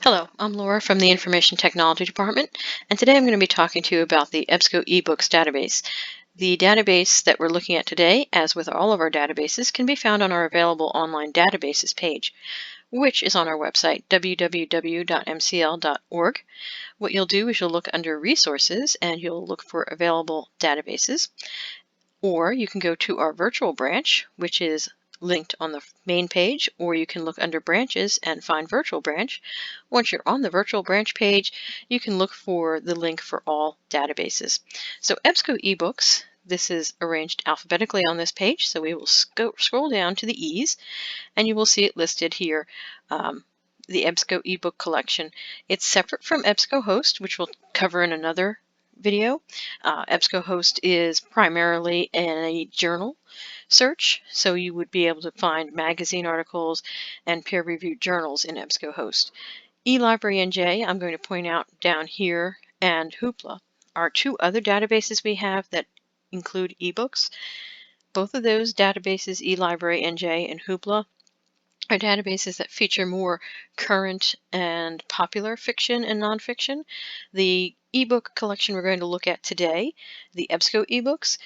Hello, I'm Laura from the Information Technology Department, and today I'm going to be talking to you about the EBSCO eBooks database. The database that we're looking at today, as with all of our databases, can be found on our available online databases page, which is on our website, www.mcl.org. What you'll do is you'll look under Resources and you'll look for Available Databases, or you can go to our virtual branch, which is linked on the main page, or you can look under branches and find virtual branch. Once you're on the virtual branch page, you can look for the link for all databases. So EBSCO eBooks, this is arranged alphabetically on this page, so we will scroll down to the E's, and you will see it listed here, the EBSCO ebook collection. It's separate from EBSCO Host, which we'll cover in another video. EBSCO Host is primarily a journal search, so you would be able to find magazine articles and peer-reviewed journals in EBSCO Host. eLibrary NJ, I'm going to point out down here, and Hoopla are two other databases we have that include ebooks. Both of those databases, eLibrary NJ and Hoopla, are databases that feature more current and popular fiction and nonfiction. The ebook collection we're going to look at today, the EBSCO ebooks,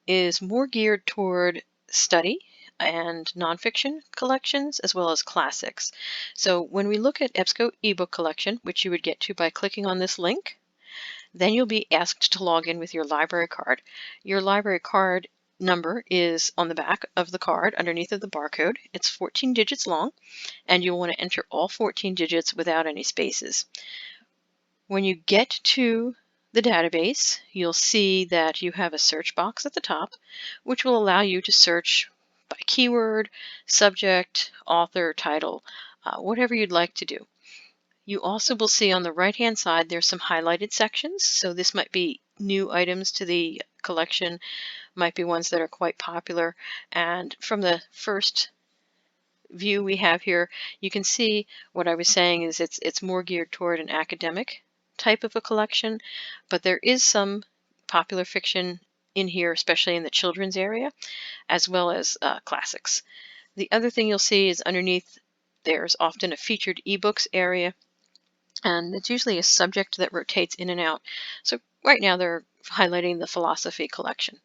is more geared toward study and nonfiction collections as well as classics. So when we look at EBSCO ebook collection, which you would get to by clicking on this link, then you'll be asked to log in with your library card. Your library card number is on the back of the card underneath of the barcode. It's 14 digits long, and you'll want to enter all 14 digits without any spaces. When you get to the database, you'll see that you have a search box at the top, which will allow you to search by keyword, subject, author, title, whatever you'd like to do. You also will see on the right-hand side there's some highlighted sections. So this might be new items to the collection, might be ones that are quite popular. And from the first view we have here, you can see what I was saying is it's more geared toward an academic type of a collection, but there is some popular fiction in here, especially in the children's area, as well as classics. The other thing you'll see is underneath there's often a featured ebooks area, and it's usually a subject that rotates in and out. So right now they're highlighting the philosophy collection.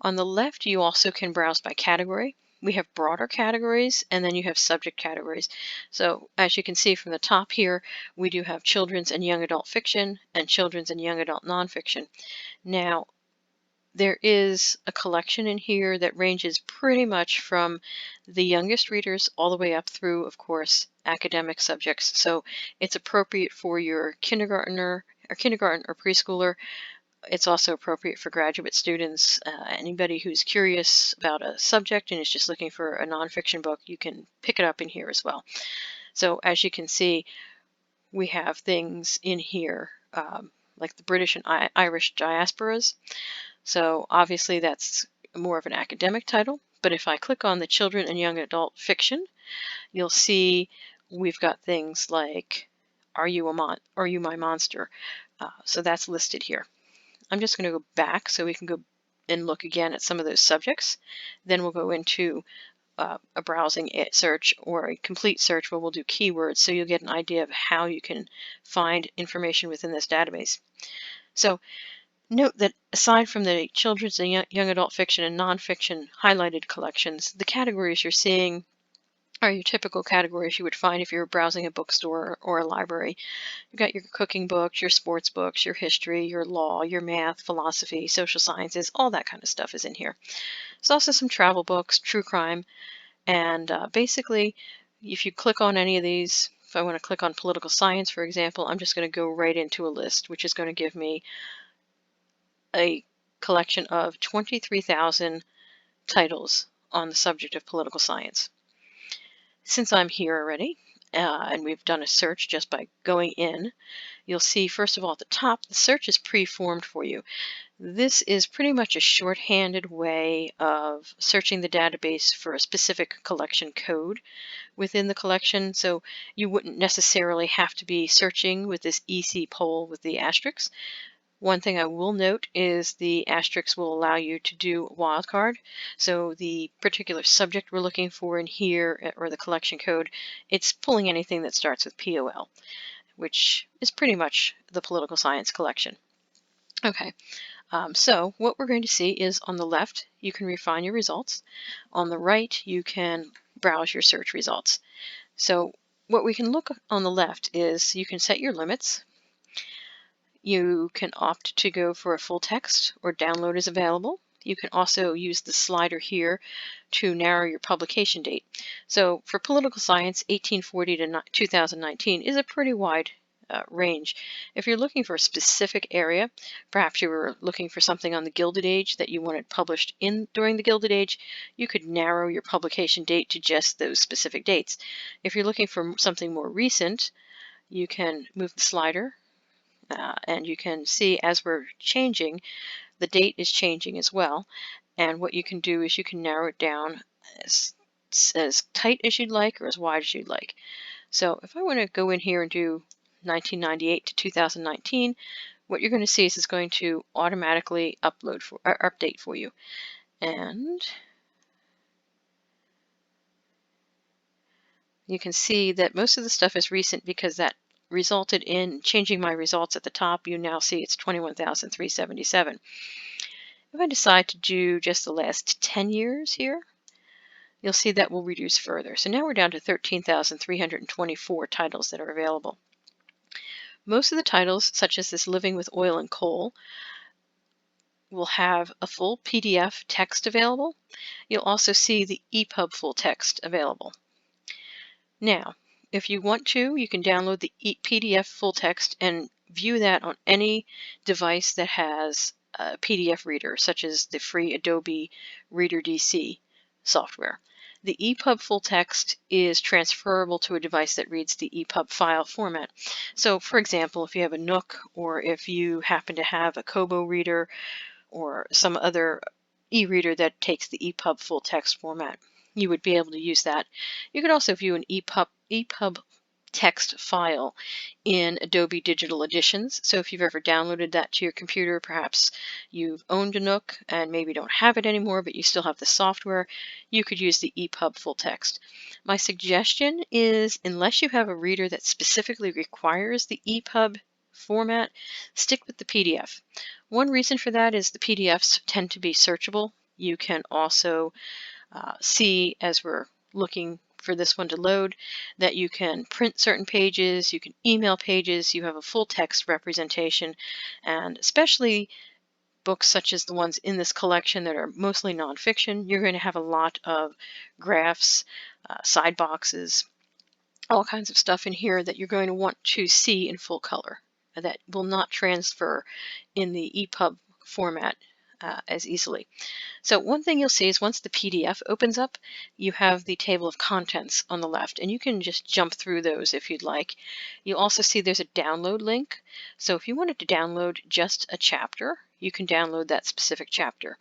On the left, you also can browse by category. We have broader categories, and then you have subject categories. So as you can see from the top here, we do have children's and young adult fiction and children's and young adult nonfiction. Now, there is a collection in here that ranges pretty much from the youngest readers all the way up through, of course, academic subjects. So it's appropriate for your kindergarten or preschooler. It's also appropriate for graduate students. Anybody who's curious about a subject and is just looking for a nonfiction book, you can pick it up in here as well. So as you can see, we have things in here like the British and Irish diasporas. So obviously that's more of an academic title, but if I click on the children and young adult fiction, you'll see we've got things like Are You My Monster? So that's listed here. I'm just going to go back so we can go and look again at some of those subjects. Then we'll go into a browsing search or a complete search where we'll do keywords, so you'll get an idea of how you can find information within this database. So note that aside from the children's and young adult fiction and nonfiction highlighted collections, the categories you're seeing are your typical categories you would find if you were browsing a bookstore or a library. You've got your cooking books, your sports books, your history, your law, your math, philosophy, social sciences, all that kind of stuff is in here. There's also some travel books, true crime, and basically, if you click on any of these, if I want to click on political science, for example, I'm just going to go right into a list, which is going to give me a collection of 23,000 titles on the subject of political science. Since I'm here already, and we've done a search just by going in, you'll see first of all at the top, the search is pre-formed for you. This is pretty much a shorthanded way of searching the database for a specific collection code within the collection, so you wouldn't necessarily have to be searching with this EC poll with the asterisks. One thing I will note is the asterisk will allow you to do a wildcard. So the particular subject we're looking for in here, or the collection code, it's pulling anything that starts with POL, which is pretty much the political science collection. Okay, so what we're going to see is on the left, you can refine your results. On the right, you can browse your search results. So what we can look on the left is you can set your limits. You can opt to go for a full text or download is available. You can also use the slider here to narrow your publication date. So for political science, 1840 to 2019 is a pretty wide range. If you're looking for a specific area, perhaps you were looking for something on the Gilded Age that you wanted published during the Gilded Age, you could narrow your publication date to just those specific dates. If you're looking for something more recent, you can move the slider and you can see as we're changing, the date is changing as well. And what you can do is you can narrow it down as tight as you'd like or as wide as you'd like. So if I want to go in here and do 1998 to 2019, what you're going to see is it's going to automatically update for you. And you can see that most of the stuff is recent because that resulted in changing my results at the top. You now see it's 21,377. If I decide to do just the last 10 years here, you'll see that will reduce further. So now we're down to 13,324 titles that are available. Most of the titles, such as this Living with Oil and Coal, will have a full PDF text available. You'll also see the EPUB full text available. Now, if you want to, you can download the PDF full text and view that on any device that has a PDF reader, such as the free Adobe Reader DC software. The EPUB full text is transferable to a device that reads the EPUB file format. So, for example, if you have a Nook or if you happen to have a Kobo reader or some other e-reader that takes the EPUB full text format, you would be able to use that. You could also view an EPUB text file in Adobe Digital Editions. So if you've ever downloaded that to your computer, perhaps you've owned a Nook and maybe don't have it anymore, but you still have the software, you could use the EPUB full text. My suggestion is, unless you have a reader that specifically requires the EPUB format, stick with the PDF. One reason for that is the PDFs tend to be searchable. You can also see, as we're looking for this one to load, that you can print certain pages, you can email pages, you have a full text representation, and especially books such as the ones in this collection that are mostly nonfiction, you're going to have a lot of graphs, side boxes, all kinds of stuff in here that you're going to want to see in full color that will not transfer in the EPUB format as easily. So one thing you'll see is once the PDF opens up, you have the table of contents on the left, and you can just jump through those if you'd like. You'll also see there's a download link. So if you wanted to download just a chapter, you can download that specific chapter.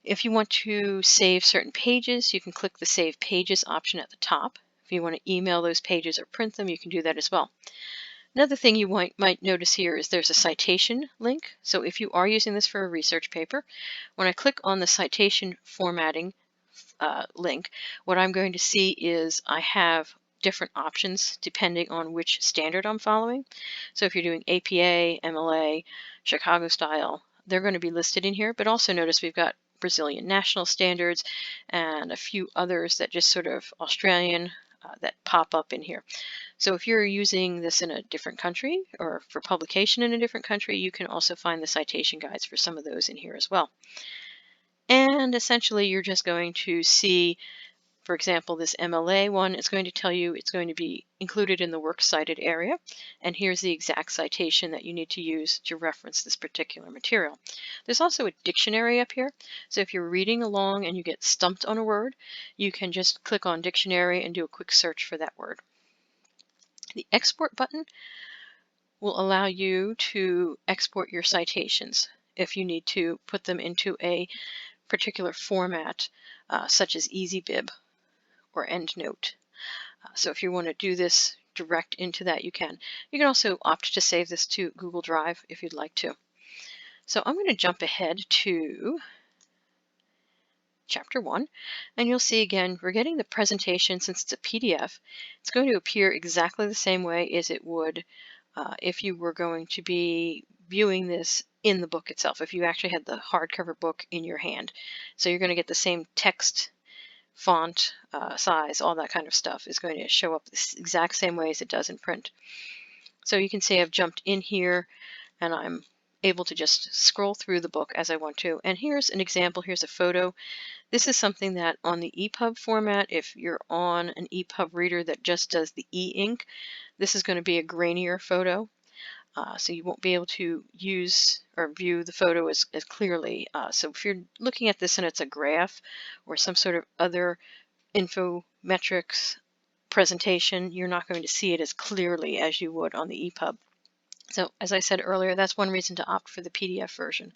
If you want to save certain pages, you can click the Save Pages option at the top. If you want to email those pages or print them, you can do that as well. Another thing you might notice here is there's a citation link. So if you are using this for a research paper, when I click on the citation formatting link, what I'm going to see is I have different options depending on which standard I'm following. So if you're doing APA, MLA, Chicago style, they're going to be listed in here, but also notice we've got Brazilian national standards and a few others that just sort of Australian that pop up in here. So if you're using this in a different country or for publication in a different country, you can also find the citation guides for some of those in here as well. And essentially you're just going to see, for example, this MLA one is going to tell you it's going to be included in the works cited area. And here's the exact citation that you need to use to reference this particular material. There's also a dictionary up here. So if you're reading along and you get stumped on a word, you can just click on dictionary and do a quick search for that word. The export button will allow you to export your citations if you need to put them into a particular format, such as EasyBib or EndNote. So if you want to do this direct into that, you can. You can also opt to save this to Google Drive if you'd like to. So I'm going to jump ahead to Chapter 1, and you'll see again, we're getting the presentation. Since it's a PDF, it's going to appear exactly the same way as it would if you were going to be viewing this in the book itself, if you actually had the hardcover book in your hand. So you're going to get the same text, font, size, all that kind of stuff is going to show up the exact same way as it does in print. So you can see I've jumped in here and I'm able to just scroll through the book as I want to. And here's an example, here's a photo. This is something that on the EPUB format, if you're on an EPUB reader that just does the e-ink, this is going to be a grainier photo. So you won't be able to use or view the photo as clearly. So if you're looking at this and it's a graph or some sort of other infometrics presentation, you're not going to see it as clearly as you would on the EPUB. So as I said earlier, that's one reason to opt for the PDF version.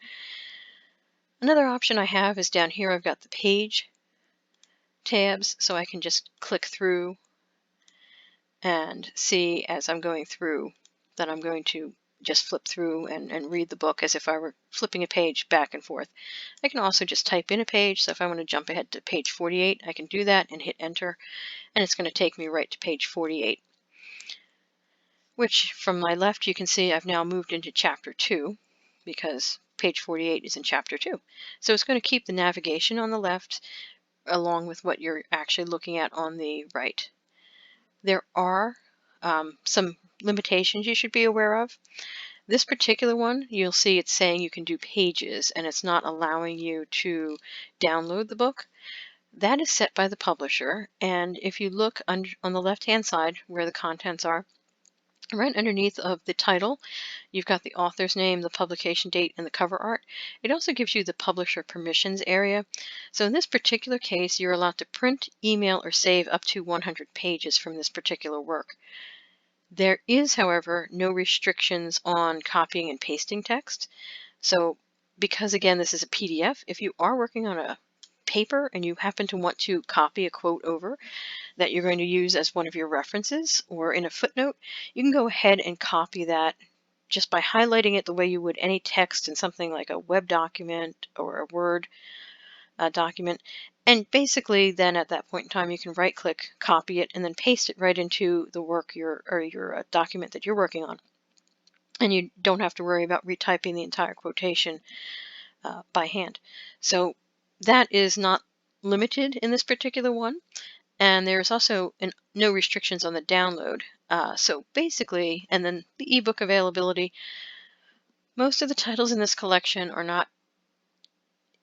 Another option I have is down here. I've got the page tabs, so I can just click through and see as I'm going through that I'm going to just flip through and read the book as if I were flipping a page back and forth. I can also just type in a page, so if I want to jump ahead to page 48, I can do that and hit enter, and it's going to take me right to page 48, which from my left you can see I've now moved into chapter 2 because page 48 is in chapter 2. So it's going to keep the navigation on the left along with what you're actually looking at on the right. There are some limitations you should be aware of. This particular one, you'll see it's saying you can do pages and it's not allowing you to download the book. That is set by the publisher, and if you look on the left-hand side where the contents are, right underneath of the title, you've got the author's name, the publication date, and the cover art. It also gives you the publisher permissions area. So in this particular case, you're allowed to print, email, or save up to 100 pages from this particular work. There is, however, no restrictions on copying and pasting text. So because, again, this is a PDF, if you are working on a paper and you happen to want to copy a quote over that you're going to use as one of your references or in a footnote, you can go ahead and copy that just by highlighting it the way you would any text in something like a web document or a Word document. And basically then at that point in time, you can right click, copy it, and then paste it right into the work your document that you're working on. And you don't have to worry about retyping the entire quotation by hand. So that is not limited in this particular one. And there's also no restrictions on the download. So basically, and then the ebook availability, most of the titles in this collection are not,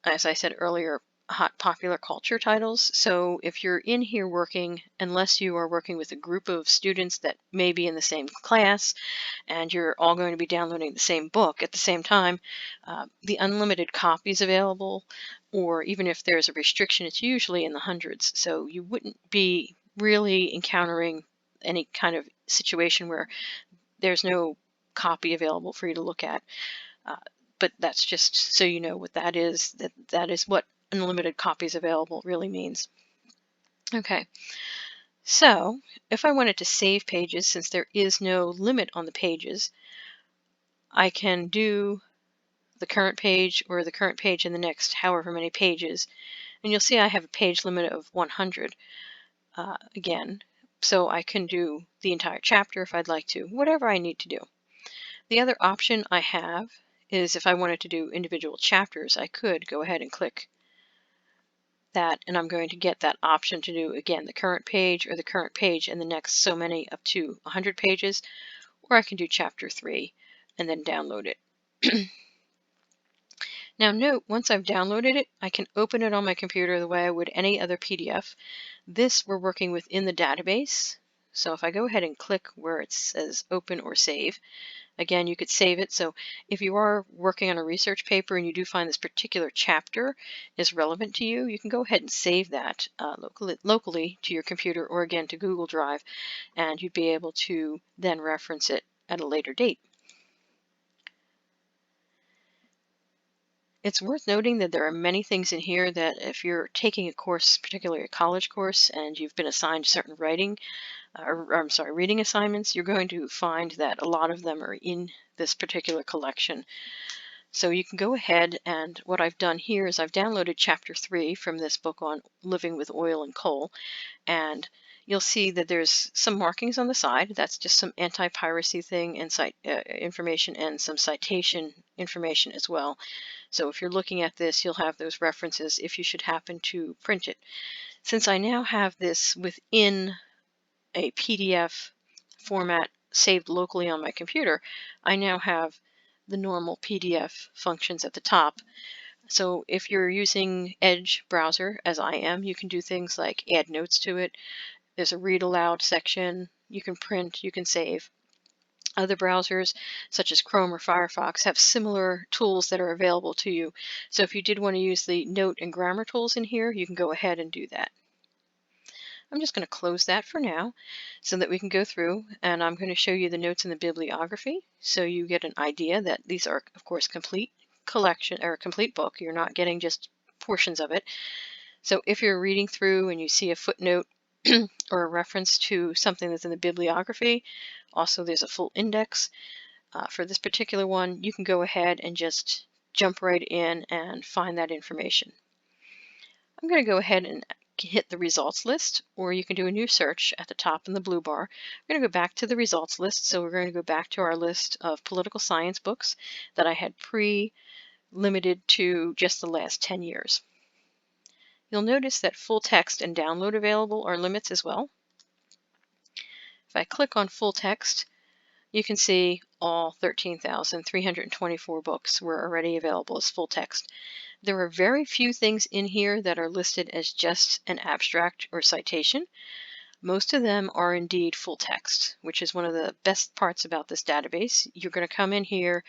as I said earlier, hot popular culture titles. So if you're in here working, unless you are working with a group of students that may be in the same class and you're all going to be downloading the same book at the same time, the unlimited copies available, or even if there's a restriction, it's usually in the hundreds. So you wouldn't be really encountering any kind of situation where there's no copy available for you to look at. But that's just so you know what that is, that is what unlimited copies available really means. Okay, so if I wanted to save pages, since there is no limit on the pages, I can do the current page or the current page in the next however many pages, and you'll see I have a page limit of 100 again, so I can do the entire chapter if I'd like to, whatever I need to do. The other option I have is if I wanted to do individual chapters, I could go ahead and click that, and I'm going to get that option to do, again, the current page or the current page and the next so many up to 100 pages, or I can do chapter 3 and then download it. Now note, once I've downloaded it, I can open it on my computer the way I would any other PDF. This we're working within the database. So if I go ahead and click where it says open or save, again, you could save it. So if you are working on a research paper and you do find this particular chapter is relevant to you, you can go ahead and save that locally to your computer or again to Google Drive, and you'd be able to then reference it at a later date. It's worth noting that there are many things in here that if you're taking a course, particularly a college course, and you've been assigned certain writing or I'm sorry, reading assignments, you're going to find that a lot of them are in this particular collection. So you can go ahead, and what I've done here is I've downloaded chapter 3 from this book on living with oil and coal, and you'll see that there's some markings on the side. That's just some anti-piracy thing and information, and some citation information as well. So if you're looking at this, you'll have those references if you should happen to print it. Since I now have this within a PDF format saved locally on my computer, I now have the normal PDF functions at the top. So if you're using Edge browser, as I am, you can do things like add notes to it. There's a read aloud section. You can print, you can save. Other browsers, such as Chrome or Firefox, have similar tools that are available to you. So if you did want to use the note and grammar tools in here, you can go ahead and do that. I'm just going to close that for now so that we can go through, and I'm going to show you the notes in the bibliography so you get an idea that these are, of course, complete collection or a complete book. You're not getting just portions of it. So if you're reading through and you see a footnote or a reference to something that's in the bibliography, also there's a full index. For this particular one, you can go ahead and just jump right in and find that information. I'm going to go ahead and hit the results list, or you can do a new search at the top in the blue bar. We're going to go back to the results list, so we're going to go back to our list of political science books that I had limited to just the last 10 years. You'll notice that full text and download available are limits as well. If I click on full text, you can see all 13,324 books were already available as full text. There are very few things in here that are listed as just an abstract or citation. Most of them are indeed full text, which is one of the best parts about this database. You're going to come in here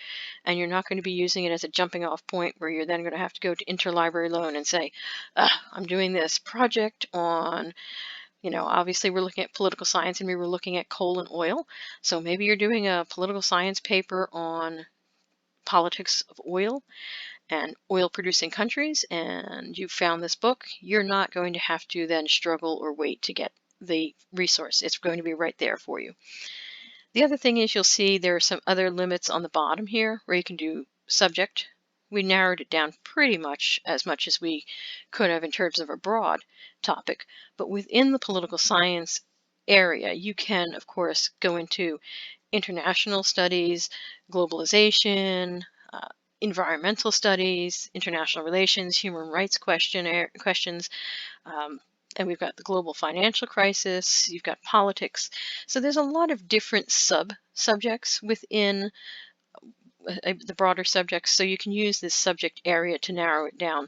and you're not going to be using it as a jumping off point where you're then going to have to go to interlibrary loan and say, I'm doing this project on, obviously we're looking at political science and we were looking at coal and oil. So maybe you're doing a political science paper on politics of oil and oil producing countries, and you found this book. You're not going to have to then struggle or wait to get the resource. It's going to be right there for you. The other thing is you'll see there are some other limits on the bottom here where you can do subject. We narrowed it down pretty much as we could have in terms of a broad topic, but within the political science area, you can, of course, go into international studies, globalization, environmental studies, international relations, human rights questions, and we've got the global financial crisis, you've got politics. So there's a lot of different subjects within the broader subjects, so you can use this subject area to narrow it down.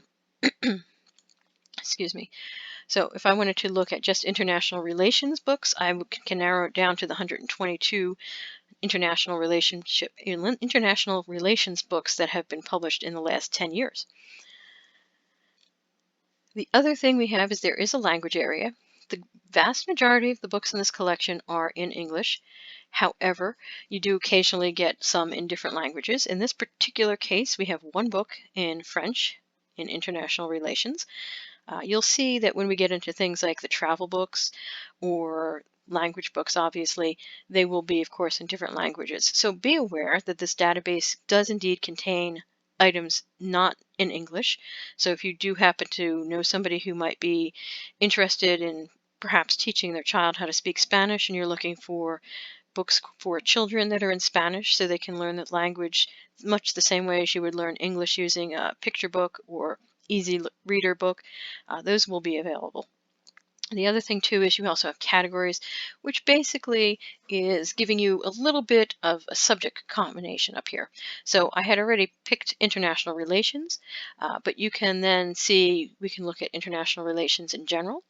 Excuse me. So if I wanted to look at just international relations books, I can narrow it down to the 122 international relations books that have been published in the last 10 years. The other thing we have is there is a language area. The vast majority of the books in this collection are in English. However, you do occasionally get some in different languages. In this particular case, we have one book in French in international relations. You'll see that when we get into things like the travel books or language books, obviously, they will be, of course, in different languages. So be aware that this database does indeed contain items not in English. So if you do happen to know somebody who might be interested in perhaps teaching their child how to speak Spanish, and you're looking for books for children that are in Spanish so they can learn that language much the same way as you would learn English using a picture book or easy reader book, those will be available. The other thing too is you also have categories, which basically is giving you a little bit of a subject combination up here. So I had already picked international relations, but you can then see, we can look at international relations in general.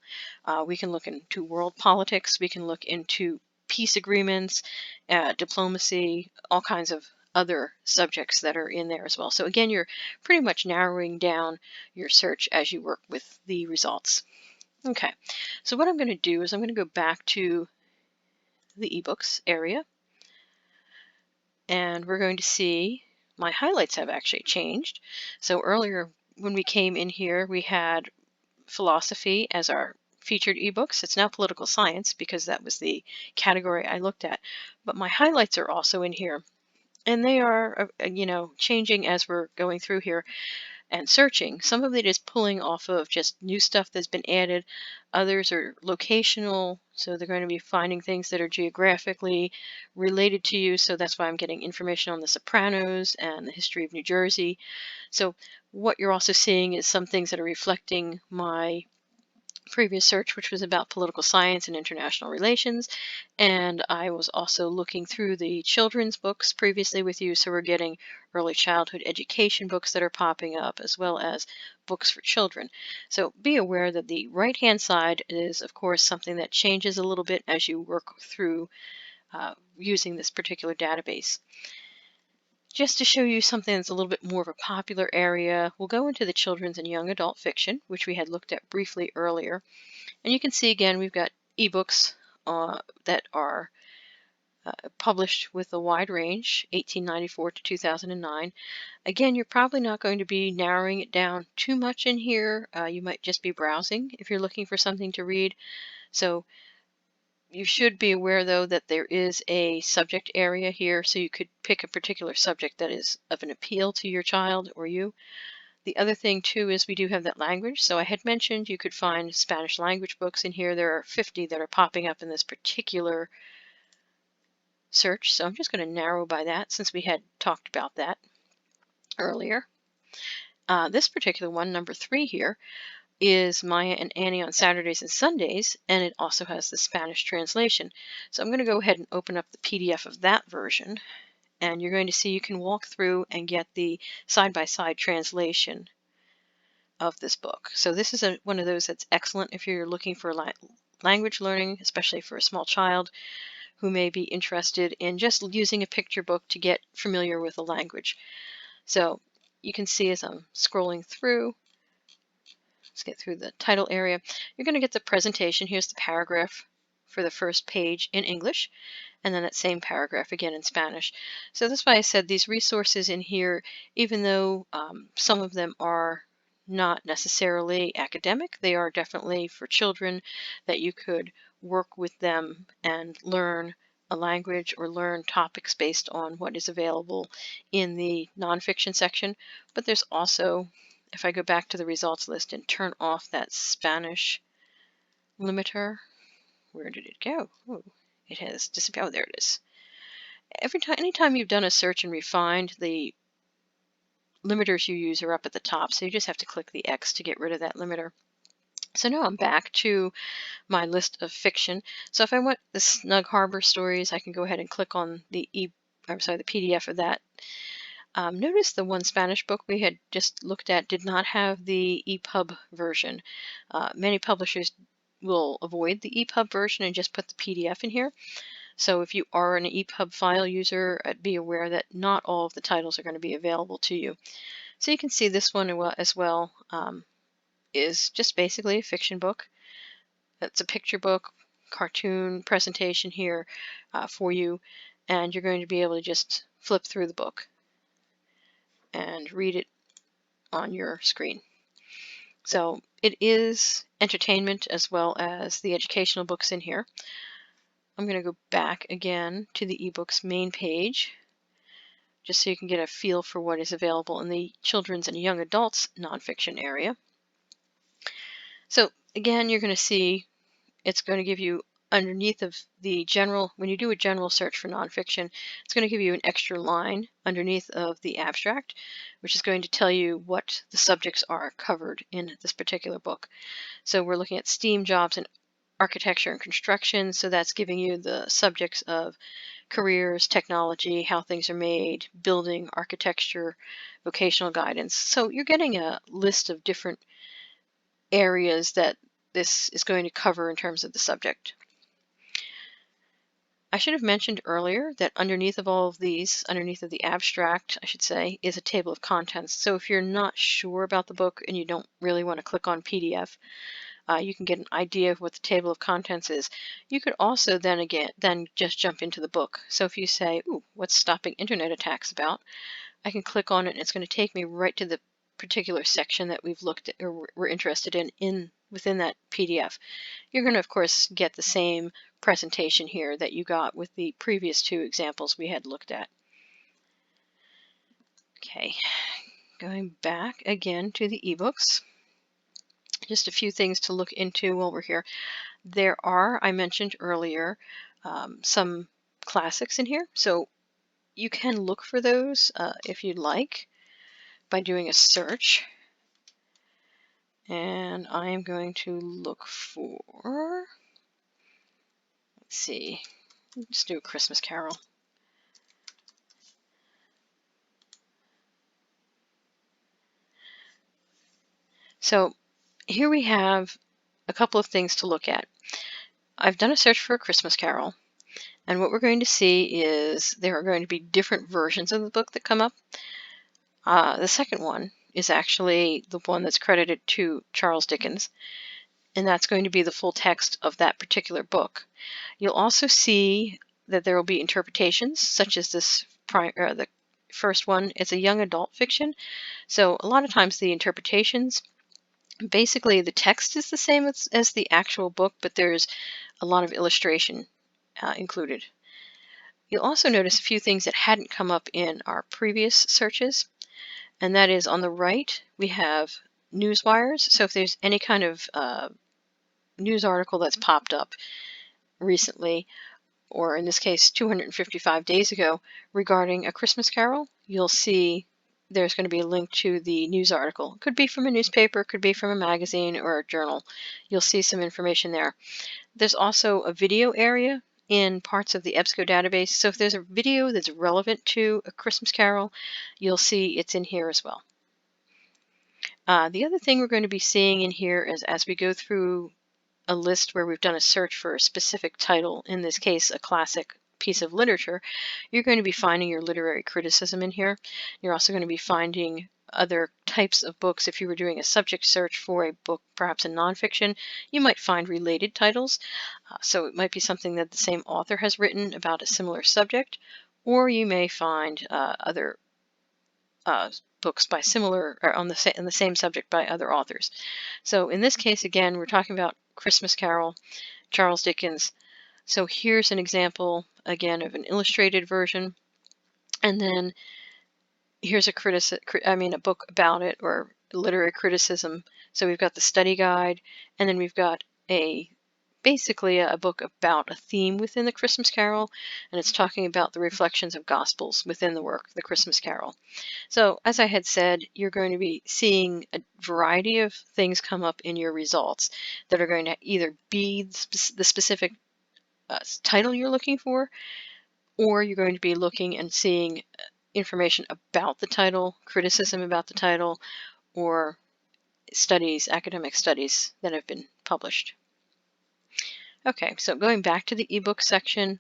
We can look into world politics. We can look into peace agreements, diplomacy, all kinds of other subjects that are in there as well. So again, you're pretty much narrowing down your search as you work with the results. Okay, so what I'm going to do is I'm going to go back to the eBooks area, and we're going to see my highlights have actually changed. So earlier when we came in here, we had philosophy as our featured ebooks. It's now political science because that was the category I looked at. But my highlights are also in here. And they are, changing as we're going through here and searching. Some of it is pulling off of just new stuff that's been added. Others are locational, so they're going to be finding things that are geographically related to you. So that's why I'm getting information on the Sopranos and the history of New Jersey. So what you're also seeing is some things that are reflecting my previous search, which was about political science and international relations. And I was also looking through the children's books previously with you. So we're getting early childhood education books that are popping up, as well as books for children. So be aware that the right-hand side is, of course, something that changes a little bit as you work through using this particular database. Just to show you something that's a little bit more of a popular area, we'll go into the children's and young adult fiction, which we had looked at briefly earlier. And you can see again, we've got ebooks that are published with a wide range, 1894 to 2009. Again, you're probably not going to be narrowing it down too much in here. You might just be browsing if you're looking for something to read. So you should be aware, though, that there is a subject area here, so you could pick a particular subject that is of an appeal to your child or you. The other thing, too, is we do have that language. So I had mentioned you could find Spanish language books in here. There are 50 that are popping up in this particular search. So I'm just going to narrow by that since we had talked about that earlier. This particular one, number 3 here, is Maya and Annie on Saturdays and Sundays, and it also has the Spanish translation. So I'm going to go ahead and open up the PDF of that version, and you're going to see you can walk through and get the side-by-side translation of this book. So this is one of those that's excellent if you're looking for language learning, especially for a small child who may be interested in just using a picture book to get familiar with the language. So you can see as I'm scrolling through, let's get through the title area, you're going to get the presentation. Here's the paragraph for the first page in English, and then that same paragraph again in Spanish. So that's why I said these resources in here, even though some of them are not necessarily academic, they are definitely for children that you could work with them and learn a language or learn topics based on what is available in the nonfiction section. But there's also, if I go back to the results list and turn off that Spanish limiter, where did it go? Oh, it has disappeared. Oh, there it is. Anytime you've done a search and refined, the limiters you use are up at the top, so you just have to click the X to get rid of that limiter. So now I'm back to my list of fiction. So if I want the Snug Harbor stories, I can go ahead and click on the PDF of that. Notice the one Spanish book we had just looked at did not have the EPUB version. Many publishers will avoid the EPUB version and just put the PDF in here. So if you are an EPUB file user, be aware that not all of the titles are going to be available to you. So you can see this one as well is just basically a fiction book. It's a picture book, cartoon presentation here for you, and you're going to be able to just flip through the book and read it on your screen. So it is entertainment as well as the educational books in here. I'm going to go back again to the eBooks main page, just so you can get a feel for what is available in the children's and young adults nonfiction area. So again, you're going to see it's going to give you underneath of the general, when you do a general search for nonfiction, it's going to give you an extra line underneath of the abstract, which is going to tell you what the subjects are covered in this particular book. So we're looking at STEAM jobs and architecture and construction, so that's giving you the subjects of careers, technology, how things are made, building, architecture, vocational guidance. So you're getting a list of different areas that this is going to cover in terms of the subject. I should have mentioned earlier that underneath of all of these, underneath of the abstract, I should say, is a table of contents. So if you're not sure about the book and you don't really want to click on PDF, you can get an idea of what the table of contents is. You could also then just jump into the book. So if you say, ooh, what's stopping internet attacks about? I can click on it and it's going to take me right to the particular section that we've looked at or we're interested in within that PDF. You're going to, of course, get the same presentation here that you got with the previous two examples we had looked at. Okay, going back again to the ebooks. Just a few things to look into while we're here. There are, I mentioned earlier, some classics in here. So you can look for those if you'd like by doing a search. And I'm going to look for, let's see, let's do A Christmas Carol. So here we have a couple of things to look at. I've done a search for A Christmas Carol, and what we're going to see is there are going to be different versions of the book that come up. The second one is actually the one that's credited to Charles Dickens, and that's going to be the full text of that particular book. You'll also see that there will be interpretations, such as the first one. It's a young adult fiction, so a lot of times the interpretations, basically the text is the same as the actual book, but there's a lot of illustration included. You'll also notice a few things that hadn't come up in our previous searches, and that is on the right we have news wires. So if there's any kind of news article that's popped up recently, or in this case 255 days ago, regarding A Christmas Carol, you'll see there's going to be a link to the news article. It could be from a newspaper, could be from a magazine or a journal. You'll see some information there. There's also a video area in parts of the EBSCO database. So if there's a video that's relevant to A Christmas Carol, you'll see it's in here as well. The other thing we're going to be seeing in here is as we go through a list where we've done a search for a specific title, in this case a classic piece of literature, you're going to be finding your literary criticism in here. You're also going to be finding other types of books. If you were doing a subject search for a book, perhaps in nonfiction, you might find related titles. So it might be something that the same author has written about a similar subject, or you may find other books by similar or on the same subject by other authors. So in this case, again, we're talking about Christmas Carol, Charles Dickens. So here's an example again of an illustrated version, and then here's a book about it, or literary criticism. So we've got the study guide, and then we've got basically a book about a theme within the Christmas Carol, and it's talking about the reflections of Gospels within the work, the Christmas Carol. So as I had said, you're going to be seeing a variety of things come up in your results that are going to either be the specific title you're looking for, or you're going to be looking and seeing information about the title, criticism about the title, or studies, academic studies that have been published. Okay, so going back to the ebook section,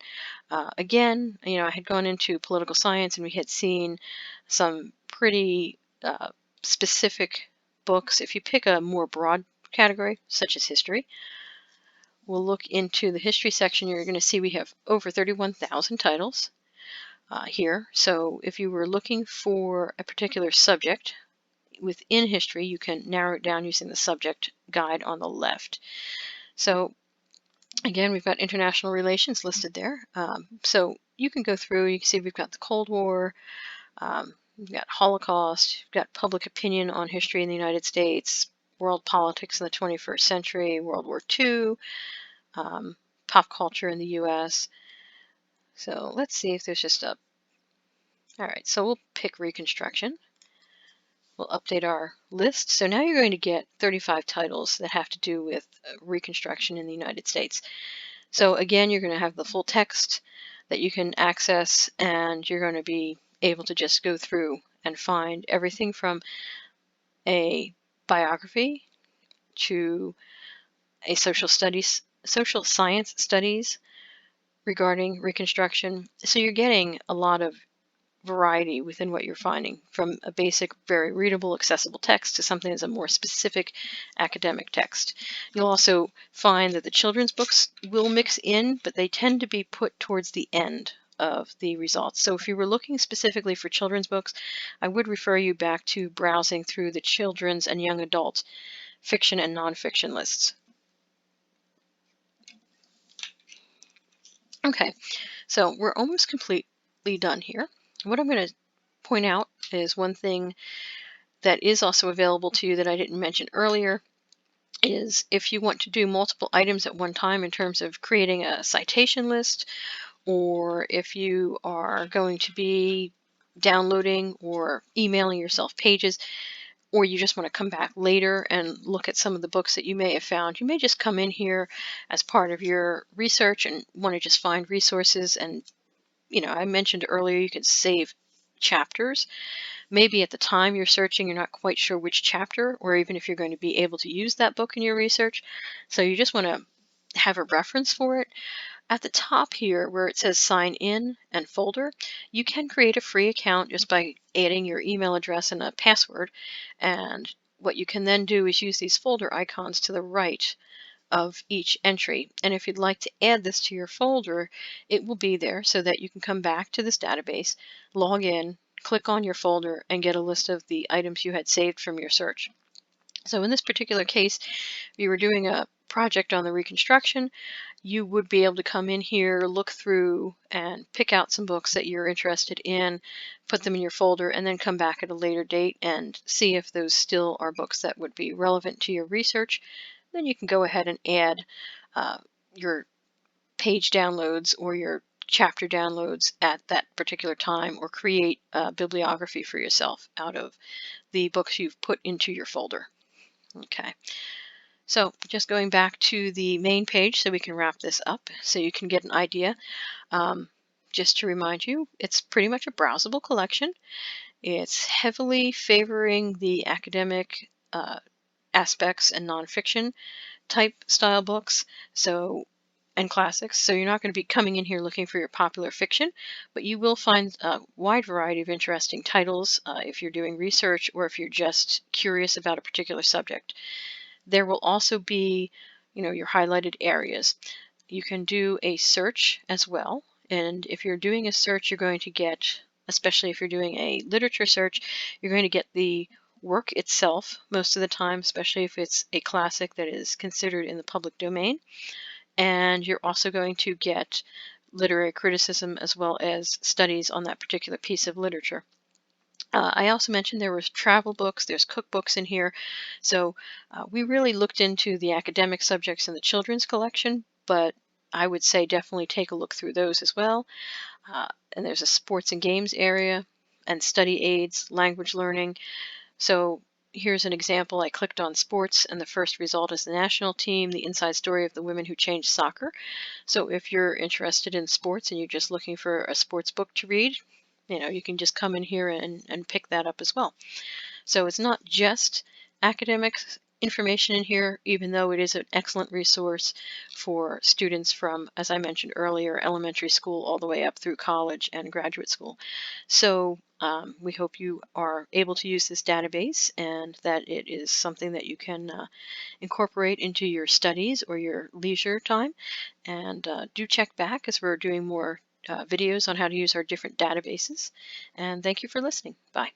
again, I had gone into political science and we had seen some pretty specific books. If you pick a more broad category, such as history, we'll look into the history section. You're going to see we have over 31,000 titles here. So if you were looking for a particular subject within history, you can narrow it down using the subject guide on the left. So again, we've got international relations listed there. So you can go through, you can see we've got the Cold War, we've got Holocaust, we've got public opinion on history in the United States, world politics in the 21st century, World War II, pop culture in the US. So let's see if there's just all right, so we'll pick Reconstruction. We'll update our list. So now you're going to get 35 titles that have to do with Reconstruction in the United States. So again, you're going to have the full text that you can access, and you're going to be able to just go through and find everything from a biography to a social science studies regarding Reconstruction. So you're getting a lot of variety within what you're finding, from a basic, very readable, accessible text to something that's a more specific academic text. You'll also find that the children's books will mix in, but they tend to be put towards the end of the results. So if you were looking specifically for children's books, I would refer you back to browsing through the children's and young adult fiction and nonfiction lists. Okay, so we're almost completely done here. What I'm going to point out is one thing that is also available to you that I didn't mention earlier is if you want to do multiple items at one time in terms of creating a citation list, or if you are going to be downloading or emailing yourself pages, or you just want to come back later and look at some of the books that you may have found. You may just come in here as part of your research and want to just find resources. And, I mentioned earlier you could save chapters. Maybe at the time you're searching, you're not quite sure which chapter, or even if you're going to be able to use that book in your research. So you just want to have a reference for it. At the top here where it says sign in and folder, you can create a free account just by adding your email address and a password. And what you can then do is use these folder icons to the right of each entry. And if you'd like to add this to your folder, it will be there so that you can come back to this database, log in, click on your folder, and get a list of the items you had saved from your search. So in this particular case, if you were doing a project on the Reconstruction, you would be able to come in here, look through, and pick out some books that you're interested in, put them in your folder, and then come back at a later date and see if those still are books that would be relevant to your research. Then you can go ahead and add your page downloads or your chapter downloads at that particular time, or create a bibliography for yourself out of the books you've put into your folder. Okay. So just going back to the main page so we can wrap this up so you can get an idea. Just to remind you, it's pretty much a browsable collection. It's heavily favoring the academic aspects and nonfiction type style books, and classics. So you're not going to be coming in here looking for your popular fiction, but you will find a wide variety of interesting titles if you're doing research or if you're just curious about a particular subject. There will also be, your highlighted areas. You can do a search as well. And if you're doing a search, you're going to get, especially if you're doing a literature search, you're going to get the work itself most of the time, especially if it's a classic that is considered in the public domain. And you're also going to get literary criticism as well as studies on that particular piece of literature. I also mentioned there was travel books, there's cookbooks in here. So we really looked into the academic subjects in the children's collection, but I would say definitely take a look through those as well. And there's a sports and games area and study aids, language learning. So here's an example. I clicked on sports and the first result is the national team, the inside story of the women who changed soccer. So if you're interested in sports and you're just looking for a sports book to read, you can just come in here and pick that up as well. So it's not just academic information in here, even though it is an excellent resource for students from, as I mentioned earlier, elementary school all the way up through college and graduate school. So we hope you are able to use this database and that it is something that you can incorporate into your studies or your leisure time. And do check back as we're doing more videos on how to use our different databases. And thank you for listening. Bye.